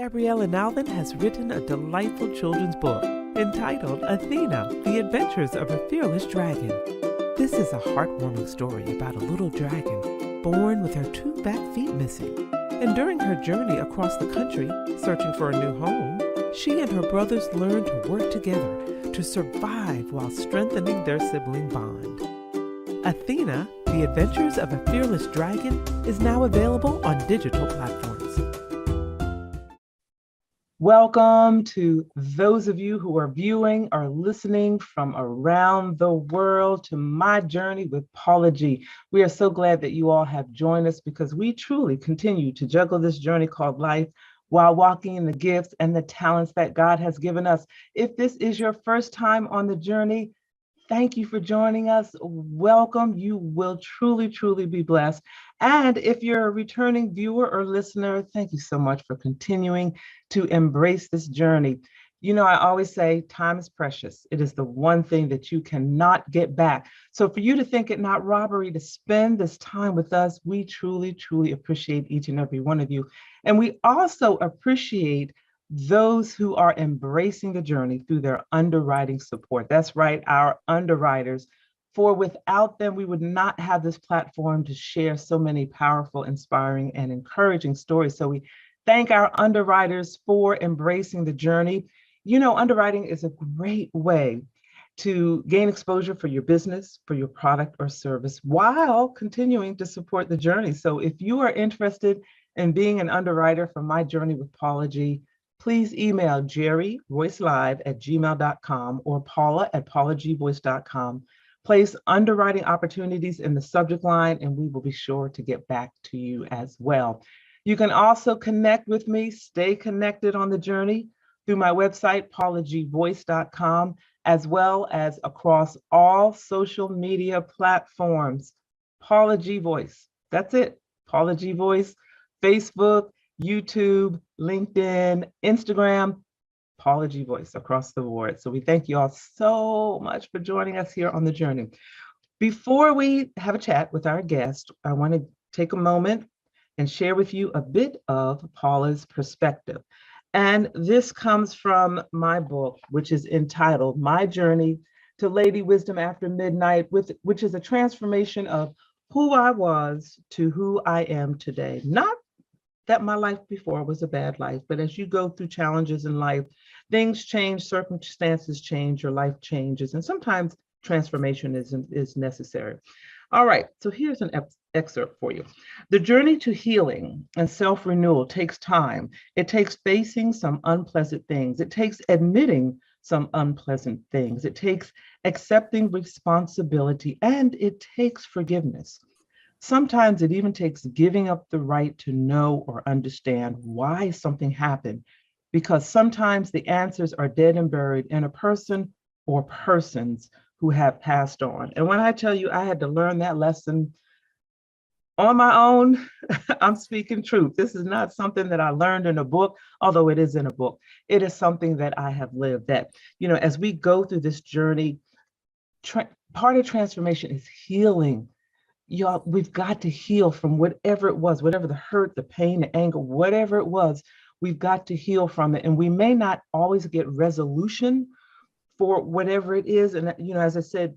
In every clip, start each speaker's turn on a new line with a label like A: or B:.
A: Gabriella Alvin has written a delightful children's book entitled Athena, The Adventures of a Fearless Dragon. This is a heartwarming story about a little dragon born with her two back feet missing. And during her journey across the country, searching for a new home, she and her brothers learn to work together to survive while strengthening their sibling bond. Athena, The Adventures of a Fearless Dragon is now available on digital platforms.
B: Welcome to those of you who are viewing or listening from around the world to my journey with Paula G. We are so glad that you all have joined us because we truly continue to juggle this journey called life while walking in the gifts and the talents that God has given us. If this is your first time on the journey, thank you for joining us. Welcome. You will truly, truly be blessed. And if you're a returning viewer or listener, thank you so much for continuing to embrace this journey. You know, I always say time is precious. It is the one thing that you cannot get back. So for you to think it not robbery to spend this time with us, we truly, truly appreciate each and every one of you. And we also appreciate those who are embracing the journey through their underwriting support. That's right, our underwriters. For without them, we would not have this platform to share so many powerful, inspiring, and encouraging stories. So we thank our underwriters for embracing the journey. You know, underwriting is a great way to gain exposure for your business, for your product or service, while continuing to support the journey. So if you are interested in being an underwriter for My Journey with Paula G, please email jerryroycelive@gmail.com or paula@paulagvoice.com. Place underwriting opportunities in the subject line, and we will be sure to get back to you as well. You can also connect with me, stay connected on the journey through my website, paulagvoice.com, as well as across all social media platforms. Paula G Voice. That's it. Paula G Voice, Facebook, YouTube, LinkedIn, Instagram, Paula G Voice across the board. So we thank you all so much for joining us here on the journey. Before we have a chat with our guest, I want to take a moment and share with you a bit of Paula's perspective. And this comes from my book, which is entitled My Journey to Lady Wisdom After Midnight, which is a transformation of who I was to who I am today. Not that my life before was a bad life, but as you go through challenges in life, things change, circumstances change, your life changes, and sometimes transformation is necessary. All right, so here's an excerpt for you. The journey to healing and self-renewal takes time. It takes facing some unpleasant things. It takes admitting some unpleasant things. It takes accepting responsibility, and it takes forgiveness. Sometimes it even takes giving up the right to know or understand why something happened, because sometimes the answers are dead and buried in a person or persons who have passed on. And when I tell you I had to learn that lesson on my own, I'm speaking truth. This is not something that I learned in a book, although it is in a book. It is something that I have lived, that, you know, as we go through this journey, part of transformation is healing. Y'all, we've got to heal from whatever it was, whatever the hurt, the pain, the anger, whatever it was, we've got to heal from it. And we may not always get resolution for whatever it is. And, you know, as I said,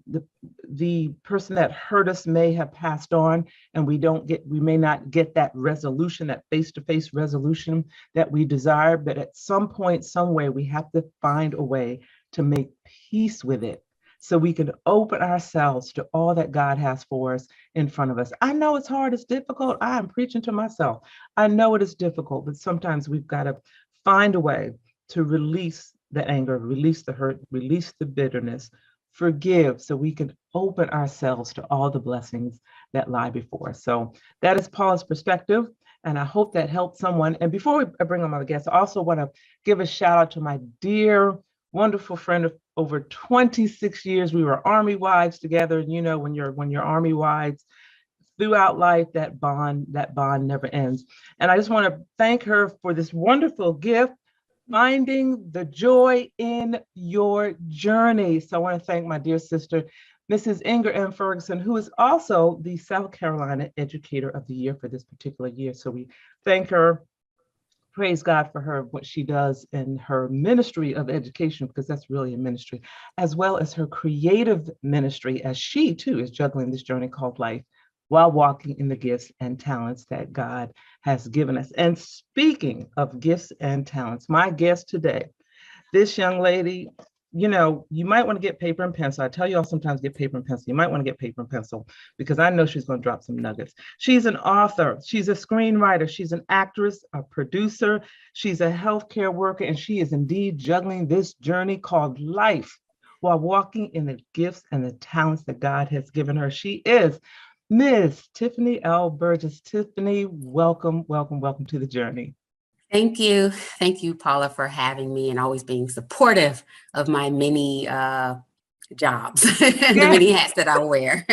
B: the person that hurt us may have passed on, and we may not get that resolution, that face-to-face resolution that we desire. But at some point, some way, we have to find a way to make peace with it, so we can open ourselves to all that God has for us in front of us. I know it's hard, it's difficult. I am preaching to myself. I know it is difficult, but sometimes we've got to find a way to release the anger, release the hurt, release the bitterness, forgive, so we can open ourselves to all the blessings that lie before us. So that is Paula's perspective, and I hope that helped someone. And before I bring on my guests, I also want to give a shout out to my dear, wonderful friend of over 26 years. We were Army wives together. And you know, when you're Army wives throughout life, that bond never ends. And I just want to thank her for this wonderful gift, finding the joy in your journey. So I want to thank my dear sister, Mrs. Inger M. Ferguson, who is also the South Carolina Educator of the Year for this particular year. So we thank her praise God for her, what she does in her ministry of education, because that's really a ministry, as well as her creative ministry, as she too is juggling this journey called life while walking in the gifts and talents that God has given us. And speaking of gifts and talents, my guest today, this young lady, you might want to get paper and pencil. I tell you all sometimes get paper and pencil. You might want to get paper and pencil because I know she's going to drop some nuggets. She's an author. She's a screenwriter. She's an actress, a producer. She's a healthcare worker, and she is indeed juggling this journey called life while walking in the gifts and the talents that God has given her. She is Ms. Tiffany Elle Burgess. Tiffany, welcome, welcome, welcome to the journey.
C: Thank you. Thank you, Paula, for having me and always being supportive of my many jobs, the many hats that I wear.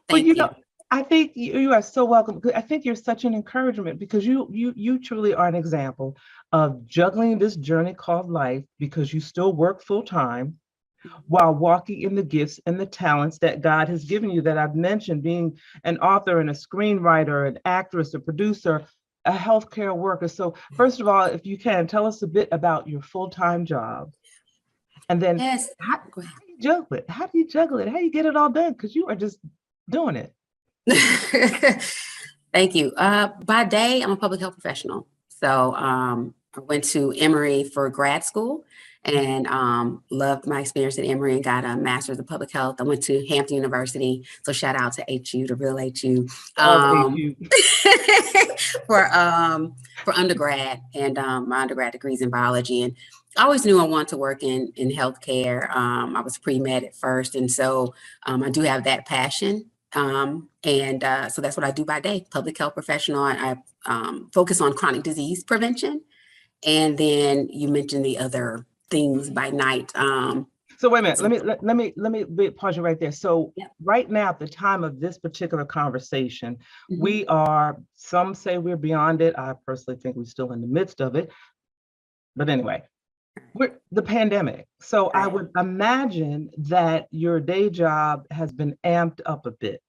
C: Thank you.
B: I think you are so welcome. I think you're such an encouragement because you truly are an example of juggling this journey called life because you still work full time while walking in the gifts and the talents that God has given you that I've mentioned, being an author and a screenwriter, an actress, a producer, a healthcare worker. So first of all, if you can, tell us a bit about your full-time job. And then how do you juggle it? How do you juggle it? How do you get it all done? Because you are just doing it.
C: Thank you. By day, I'm a public health professional. So I went to Emory for grad school and loved my experience at Emory and got a master's of public health. I went to Hampton University. So shout out to HU, the real HU. For undergrad and my undergrad degrees in biology. And I always knew I wanted to work in healthcare. I was pre-med at first. And so I do have that passion. So that's what I do by day, public health professional. I focus on chronic disease prevention. And then you mentioned the other things by night.
B: So wait a minute, let me pause you right there. So right now, at the time of this particular conversation, we are, some say we're beyond it. I personally think we're still in the midst of it. But anyway, we're the pandemic. So I would imagine that your day job has been amped up a bit.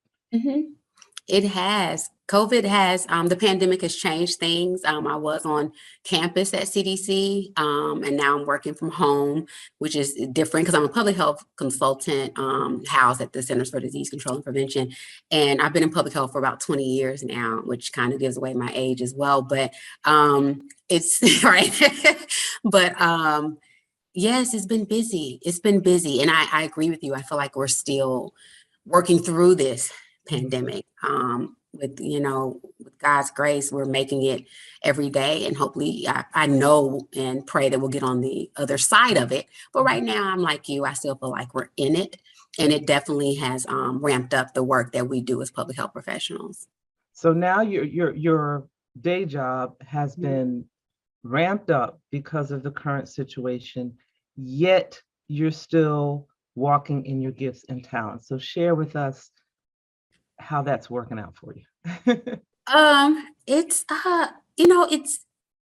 C: It has. COVID has, the pandemic has changed things. I was on campus at CDC, and now I'm working from home, which is different because I'm a public health consultant housed at the Centers for Disease Control and Prevention. And I've been in public health for about 20 years now, which kind of gives away my age as well. But it's right. But yes, it's been busy. It's been busy. And I agree with you. I feel like we're still working through this pandemic. With God's grace, we're making it every day, and hopefully I know and pray that we'll get on the other side of it. But right now, I'm like you, I still feel like we're in it, and it definitely has ramped up the work that we do as public health professionals.
B: So now your day job has been ramped up because of the current situation, yet you're still walking in your gifts and talents. So share with us how that's working out for you.
C: It's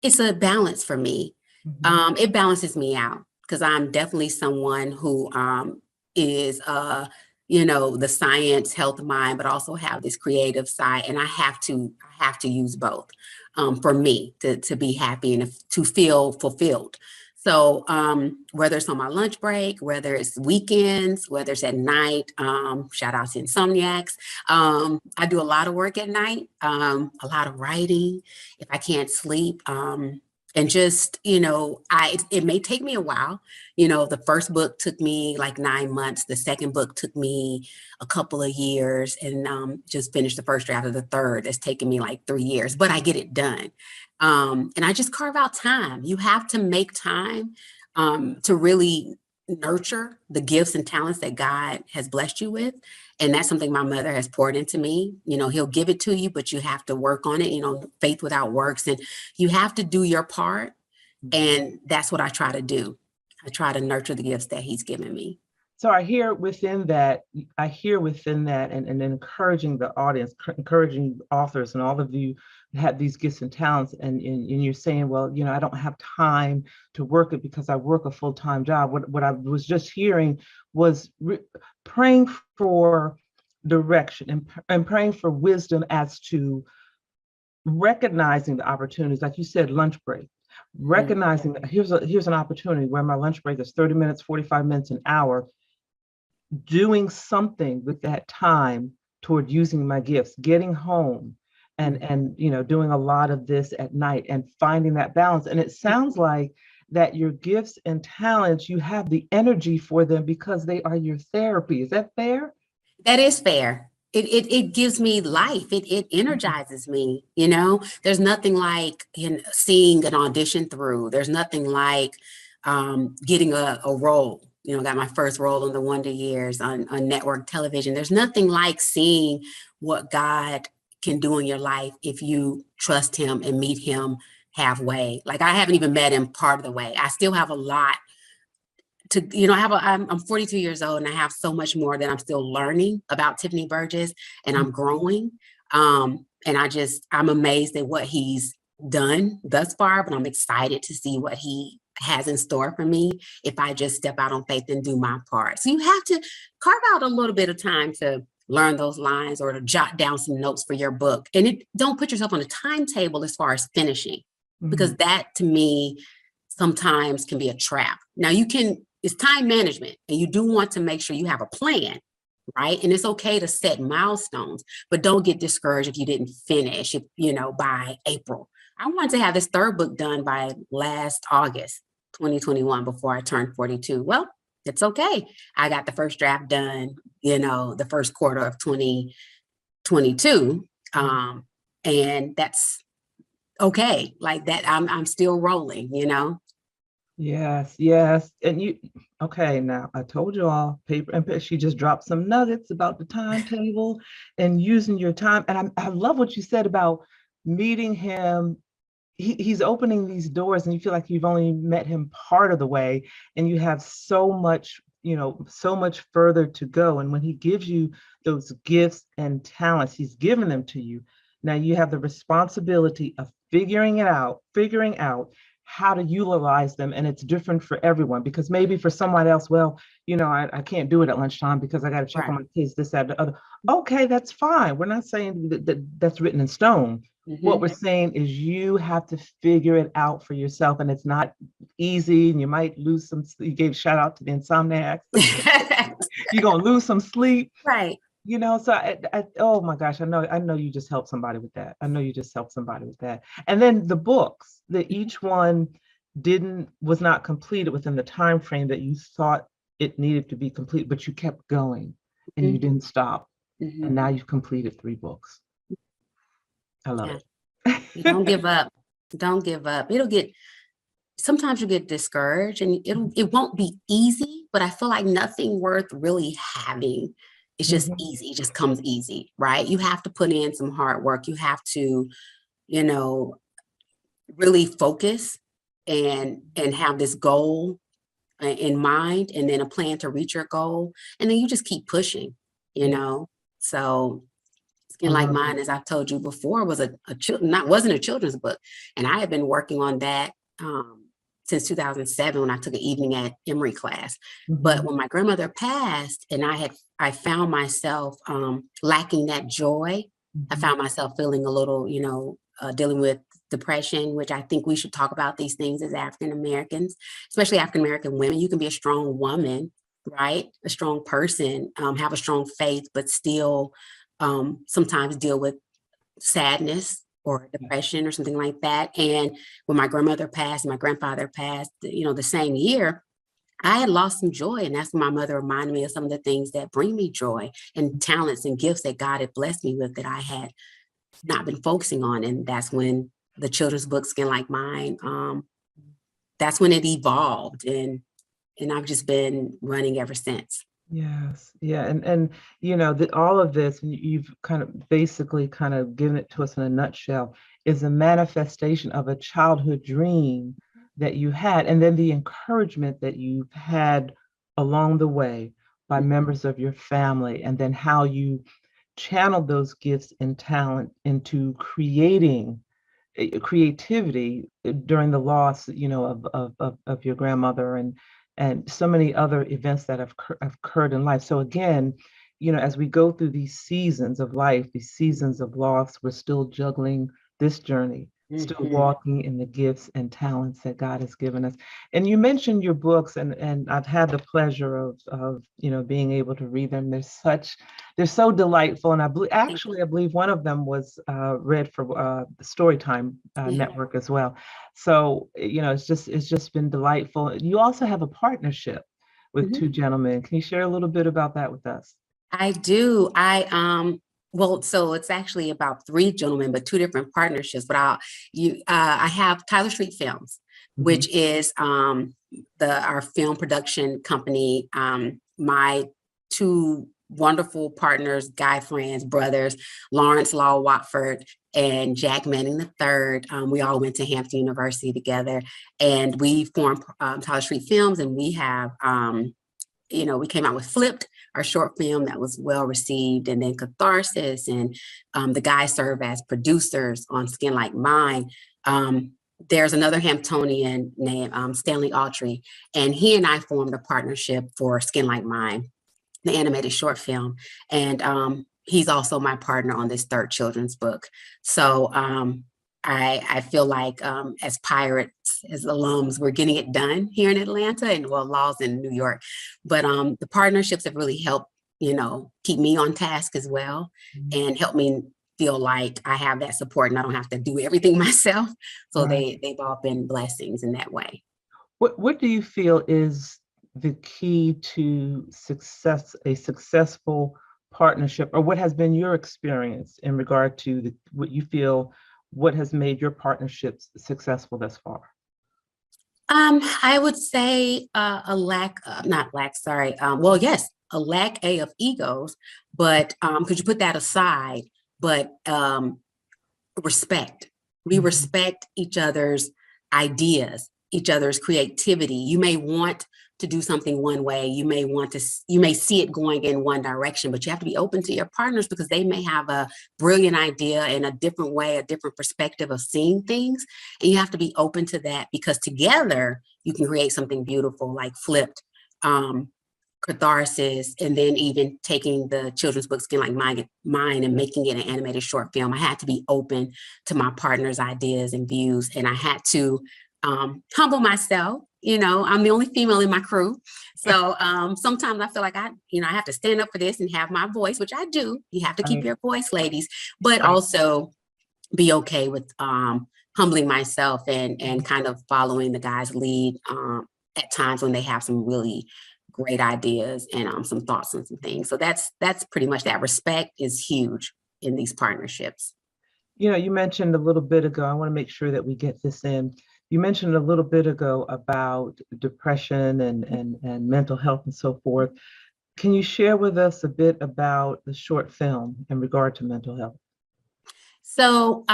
C: it's a balance for me. It balances me out because I'm definitely someone who is the science health mind, but also have this creative side, and I have to use both for me to be happy and to feel fulfilled. So whether it's on my lunch break, whether it's weekends, whether it's at night, shout out to insomniacs. I do a lot of work at night, a lot of writing if I can't sleep. And just, it may take me a while. The first book took me like 9 months. The second book took me a couple of years, and just finished the first draft of the third. It's taken me like 3 years, but I get it done. And I just carve out time. You have to make time to really nurture the gifts and talents that God has blessed you with. And that's something my mother has poured into me. He'll give it to you, but you have to work on it, faith without works. And you have to do your part. And that's what I try to do. I try to nurture the gifts that he's given me.
B: So I hear within that and encouraging the audience, encouraging authors, and all of you have these gifts and talents, and you're saying, well, I don't have time to work it because I work a full-time job. What I was just hearing was praying for direction and praying for wisdom as to recognizing the opportunities, like you said, lunch break, recognizing that here's an opportunity where my lunch break is 30 minutes, 45 minutes, an hour, doing something with that time toward using my gifts, getting home and doing a lot of this at night and finding that balance. And it sounds like that your gifts and talents, you have the energy for them because they are your therapy. Is that fair?
C: That is fair. It gives me life. It energizes me. There's nothing like seeing an audition through. There's nothing like getting a role. Got my first role on the Wonder Years on network television. There's nothing like seeing what God can do in your life if you trust him and meet him halfway. Like, I haven't even met him part of the way. I still have a lot to, I'm 42 years old and I have so much more that I'm still learning about Tiffany Burgess, and I'm growing. And I'm amazed at what he's done thus far, but I'm excited to see what he has in store for me if I just step out on faith and do my part. So you have to carve out a little bit of time to learn those lines or to jot down some notes for your book. And don't put yourself on a timetable as far as finishing, because that to me sometimes can be a trap. Now it's time management, and you do want to make sure you have a plan, right? And it's okay to set milestones, but don't get discouraged if you didn't finish, by April. I wanted to have this third book done by last August, 2021, before I turned 42. Well, it's okay. I got the first draft done, the first quarter of 2022. And that's okay. Like that, I'm still rolling,
B: Yes. And okay, now I told you all, paper and pen. She just dropped some nuggets about the timetable and using your time. And I love what you said about meeting him. He's opening these doors and you feel like you've only met him part of the way, and you have so much further to go. And when he gives you those gifts and talents, he's given them to you. Now you have the responsibility of figuring out how to utilize them. And it's different for everyone, because maybe for someone else, well, I can't do it at lunchtime because I got to check on my kids, this, that, the other. Okay, that's fine. We're not saying that's written in stone. What we're saying is you have to figure it out for yourself, and it's not easy, and you might lose some. You gave shout out to the insomniacs. You're gonna lose some sleep,
C: right?
B: So oh my gosh, I know you just helped somebody with that. And then the books, that each one was not completed within the time frame that you thought it needed to be complete, but you kept going and you didn't stop. And now you've completed 3 books. I love it.
C: Don't give up. Don't give up. Sometimes you get discouraged, and it won't be easy, but I feel like nothing worth really having. It's just easy. It just comes easy, right? You have to put in some hard work. You have to, really focus and have this goal in mind, and then a plan to reach your goal. And then you just keep pushing, So Skin Like Mine, as I've told you before, wasn't a children's book. And I had been working on that since 2007 when I took an evening at Emory class. But when my grandmother passed and I found myself lacking that joy, I found myself feeling a little, dealing with depression, which I think we should talk about these things as African Americans, especially African American women. You can be a strong woman, right? A strong person, have a strong faith, but still sometimes deal with sadness or depression or something like that. And when my grandmother passed, my grandfather passed, the same year, I had lost some joy. And that's when my mother reminded me of some of the things that bring me joy and talents and gifts that God had blessed me with that I had not been focusing on. And that's when the children's book, Skin Like Mine, that's when it evolved. And I've just been running ever since.
B: Yes. Yeah. And all of this, you've kind of basically kind of given it to us in a nutshell, is a manifestation of a childhood dream that you had, and then the encouragement that you've had along the way by members of your family, and then how you channeled those gifts and talent into creating creativity during the loss, of your grandmother, and so many other events that have occurred in life. So again, as we go through these seasons of life, these seasons of loss, we're still juggling this journey, still
C: Mhm.
B: walking in the gifts and talents that God has given us. And you mentioned your books, and I've had the pleasure of being able to read them. They're so delightful, and
C: Thank
B: I believe one of them was read for the Storytime
C: you. Yeah.
B: network as well. So it's just been delightful. You also have a partnership with
C: Mhm.
B: two gentlemen. Can you share a little bit about that with us?
C: I do. Well, so it's actually about three gentlemen, but two different partnerships. But I have Tyler Street Films,
B: Mhm.
C: which is our film production company. My two wonderful partners, guy friends, brothers, Lawrence Law Watford and Jack Manning III. We all went to Hampton University together, and we formed Tyler Street Films, and we have. We came out with Flipped, our short film that was well received, and then Catharsis, and the guys serve as producers on Skin Like Mine. There's another Hamptonian named Stanley Autry, and he and I formed a partnership for Skin Like Mine, the animated short film, and he's also my partner on this third children's book. So I feel like as pirates, as alums, we're getting it done here in Atlanta, and well, Law's in New York. But the partnerships have really helped, keep me on task as well, and help me feel like I have that support and I don't have to do everything myself. So
B: Right.
C: they've all been blessings in that way.
B: What do you feel is the key to a successful partnership, or what has been your experience in regard to what has made your partnerships successful thus far?
C: I would say not lack, sorry. Well, yes, a lack of egos, but could you put that aside? But respect. We
B: Mhm.
C: respect each other's ideas, each other's creativity. You may want to do something one way. You may see it going in one direction, but you have to be open to your partners because they may have a brilliant idea and a different way, a different perspective of seeing things. And you have to be open to that because together you can create something beautiful like Flipped. Catharsis, and then even taking the children's book Skin Like Mine and making it an animated short film. I had to be open to my partner's ideas and views, and I had to humble myself. I'm the only female in my crew, so sometimes I feel like I have to stand up for this and have my voice, which I do. You have to keep
B: Right.
C: your voice, ladies, but
B: Right.
C: also be okay with humbling myself and kind of following the guys' lead at times when they have some really great ideas and some thoughts and some things. So that's pretty much that. Respect is huge in these partnerships.
B: You mentioned a little bit ago, I want to make sure that we get this in. You mentioned a little bit ago about depression and mental health and so forth. Can you share with us a bit about the short film in regard to mental health?
C: So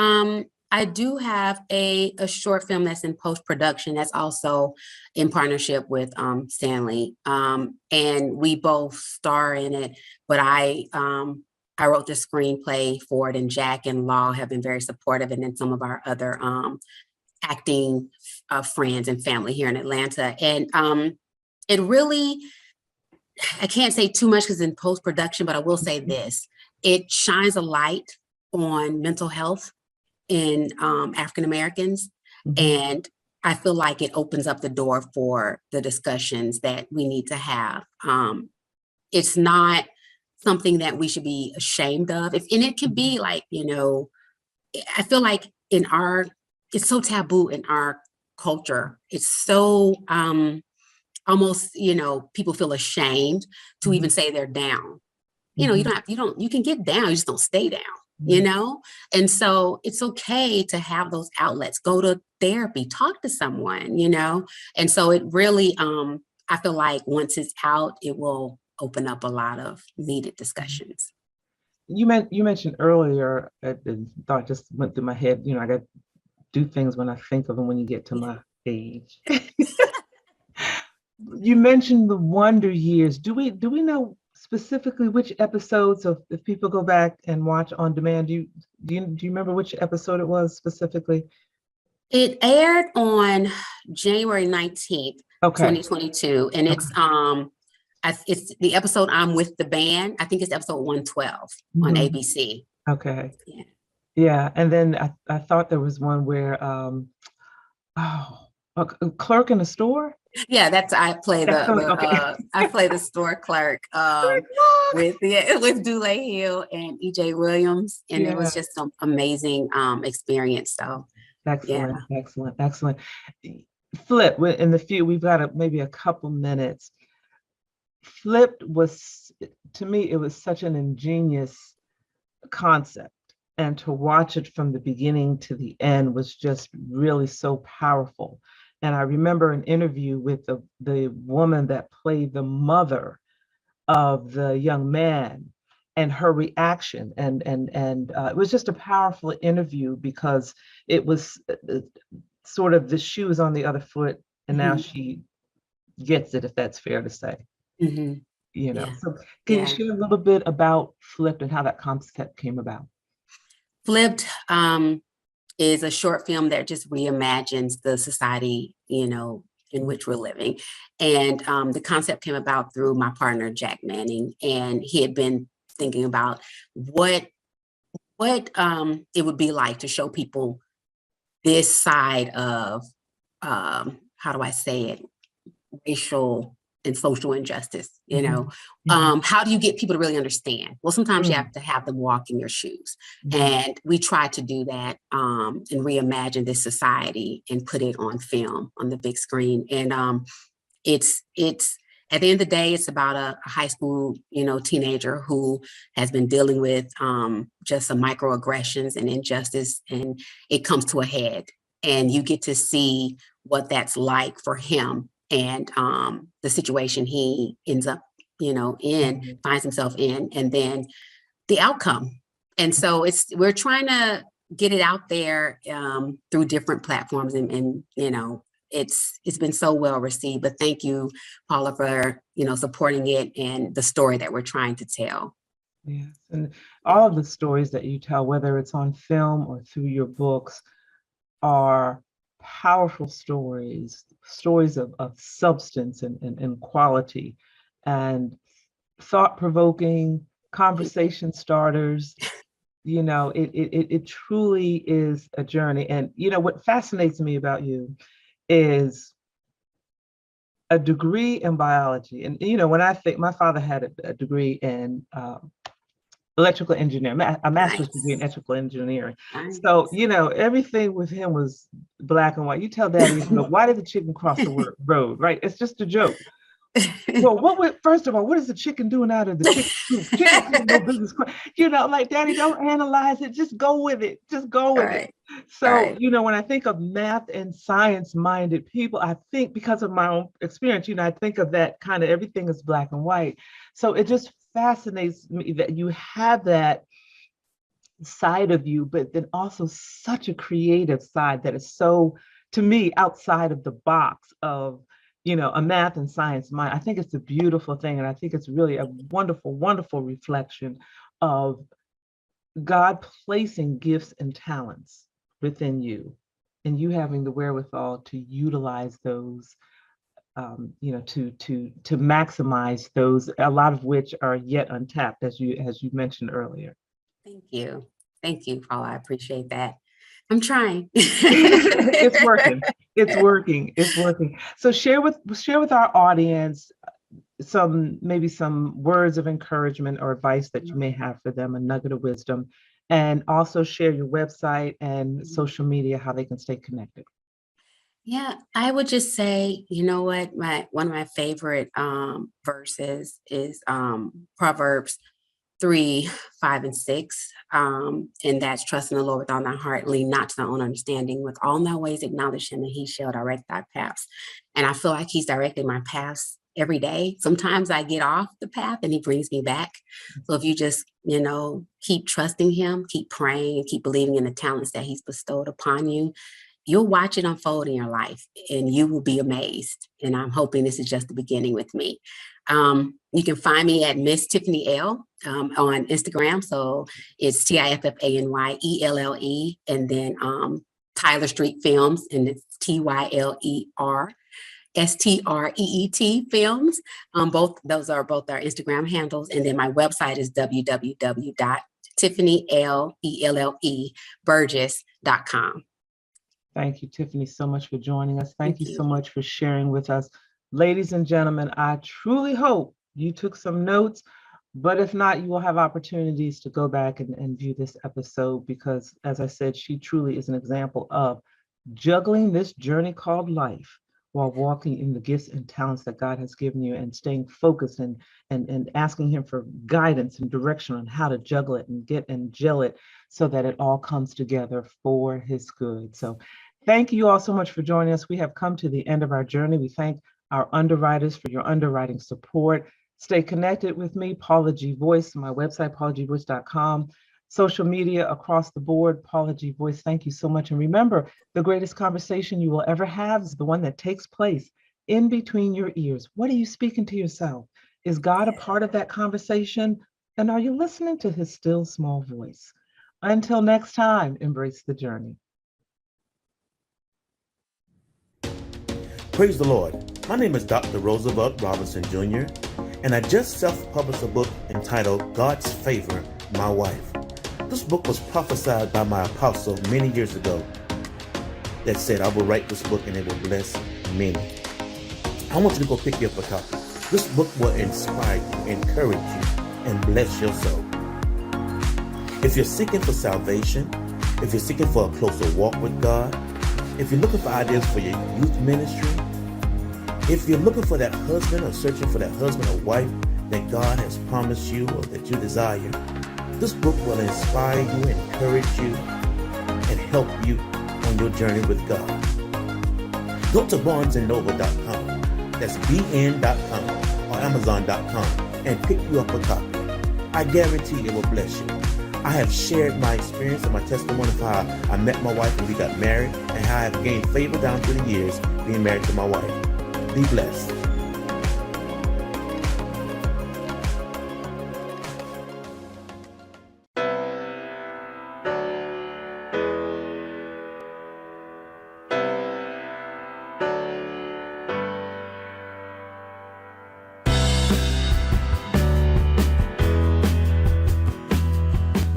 C: I do have a short film that's in post-production that's also in partnership with Stanley. And we both star in it, but I wrote the screenplay for it, and Jack and Law have been very supportive, and then some of our other acting friends and family here in Atlanta. And it really, I can't say too much because in post-production, but I will say this, it shines a light on mental health in African Americans.
B: Mhm.
C: And I feel like it opens up the door for the discussions that we need to have. It's not something that we should be ashamed of. And it could be like, I feel like it's so taboo in our culture. It's so almost, people feel ashamed to even say they're down.
B: Mhm.
C: You can get down, you just don't stay down,
B: Mhm.
C: And so it's okay to have those outlets, go to therapy, talk to someone, And so it really, I feel like once it's out, it will open up a lot of needed discussions.
B: You mentioned earlier, thought just went through my head, I got to do things when I think of them when you get to my age. You mentioned the Wonder Years. Do we know specifically which episodes of if people go back and watch on demand? Do you remember which episode it was specifically?
C: It aired on January 19th,
B: Okay.
C: 2022, and
B: Okay.
C: it's the episode I'm with the band. I think it's episode 112 on
B: Mhm.
C: ABC.
B: Okay.
C: Yeah.
B: Yeah. And then I thought there was one where, oh, a clerk in a store.
C: Yeah, that's I play
B: That's
C: the
B: okay.
C: I play the store clerk with with Dule Hill and EJ Williams, and it was
B: Yeah.
C: just some amazing experience. So yeah.
B: Excellent. Excellent. Excellent. Flip, in the few, we've got maybe a couple minutes. Flipped was, to me, it was such an ingenious concept. And to watch it from the beginning to the end was just really so powerful. And I remember an interview with the woman that played the mother of the young man and her reaction. And it was just a powerful interview because it was sort of the shoes on the other foot. And now
C: Mhm.
B: she gets it, if that's fair to say.
C: Mhm.
B: You know,
C: Yeah.
B: so can you
C: Yeah.
B: share a little bit about Flipped and how that concept came about?
C: Flipped is a short film that just reimagines the society, in which we're living. And the concept came about through my partner, Jack Manning, and he had been thinking about what it would be like to show people this side of how do I say it, racial and social injustice.
B: Mhm, mhm,
C: How do you get people to really understand? Well, sometimes you
B: mm,
C: have to have them walk in your shoes,
B: mhm,
C: and we try to do that and reimagine this society and put it on film on the big screen. And it's at the end of the day, it's about a high school, teenager who has been dealing with just some microaggressions and injustice, and it comes to a head. And you get to see what that's like for him and the situation he ends up,
B: mhm.
C: finds himself in, and then the outcome. And so we're trying to get it out there through different platforms, and it's been so well received. But thank you, Paula, for supporting it and the story that we're trying to tell.
B: Yes, and all
C: Yeah.
B: of the stories that you tell, whether it's on film or through your books, are powerful stories, stories of substance and quality, and thought-provoking conversation starters. You know, it truly is a journey. And you know what fascinates me about you is a degree in biology. And you know, when I think my father had a degree in electrical engineering, a master's degree in
C: Nice.
B: electrical engineering. So,
C: Nice.
B: you know, everything with him was black and white. You tell daddy, why did the chicken cross the road, right? It's just a joke. Well, first of all, what is the chicken doing out of the chicken coop? Chickens have no business. You know, like, daddy, don't analyze it. Just go with it. Just go
C: All
B: with it.
C: right. All
B: So,
C: right.
B: you know, when I think of math and science minded people, I think because of my own experience, you know, I think of that kind of everything is black and white. So it just fascinates me that you have that side of you, but then also such a creative side that is so, to me, outside of the box of, you know, a math and science mind. I think it's a beautiful thing. And I think it's really a wonderful, wonderful reflection of God placing gifts and talents within you and you having the wherewithal to utilize those, you know, to maximize those, a lot of which are yet untapped, as you mentioned earlier.
C: Thank you. Thank you, Paula. I appreciate that. I'm trying.
B: It's working. It's working. It's working. So share with our audience maybe some words of encouragement or advice that you may have for them, a nugget of wisdom, and also share your website and social media, how they can stay connected.
C: Yeah, I would just say, you know what, my one of my favorite verses is Proverbs 3, 5, and 6. And that's trust in the Lord with all thy heart, lean not to thy own understanding, with all thy ways acknowledge him, and he shall direct thy paths. And I feel like he's directing my paths every day. Sometimes I get off the path and he brings me back. So if you just, keep trusting him, keep praying, and keep believing in the talents that he's bestowed upon you, you'll watch it unfold in your life and you will be amazed. And I'm hoping this is just the beginning with me. You can find me at Miss Tiffany Elle on Instagram. So it's Tiffanyelle, and then Tyler Street Films, and it's TYLERSTREET Films. Both those are both our Instagram handles. And then my website is www Tiffany Elle Burgess.com.
B: Thank you, Tiffany, so much for joining us. Thank you
C: you.
B: so much for sharing with us. Ladies and gentlemen, I truly hope you took some notes, but if not, you will have opportunities to go back and view this episode because, as I said, she truly is an example of juggling this journey called life while walking in the gifts and talents that God has given you and staying focused and asking him for guidance and direction on how to juggle it and get and gel it so that it all comes together for his good. So thank you all so much for joining us. We have come to the end of our journey. We thank our underwriters for your underwriting support. Stay connected with me, Paula G. Voice, my website, paulagvoice.com. Social media across the board, Paula G. Voice. Thank you so much. And remember, the greatest conversation you will ever have is the one that takes place in between your ears. What are you speaking to yourself? Is God a part of that conversation? And are you listening to his still small voice? Until next time, embrace the journey.
D: Praise the Lord. My name is Dr. Roosevelt Robinson Jr., and I just self-published a book entitled God's Favor, My Wife. This book was prophesied by my apostle many years ago that said, I will write this book and it will bless many. I want you to go pick you up a copy. This book will inspire you, encourage you, and bless your soul. If you're seeking for salvation, if you're seeking for a closer walk with God, if you're looking for ideas for your youth ministry, if you're looking for that husband or searching for that husband or wife that God has promised you or that you desire, this book will inspire you, encourage you, and help you on your journey with God. Go to barnesandnoble.com, that's bn.com or amazon.com, and pick you up a copy. I guarantee it will bless you. I have shared my experience and my testimony of how I met my wife and we got married and how I have gained favor down through the years being married to my wife. Be blessed.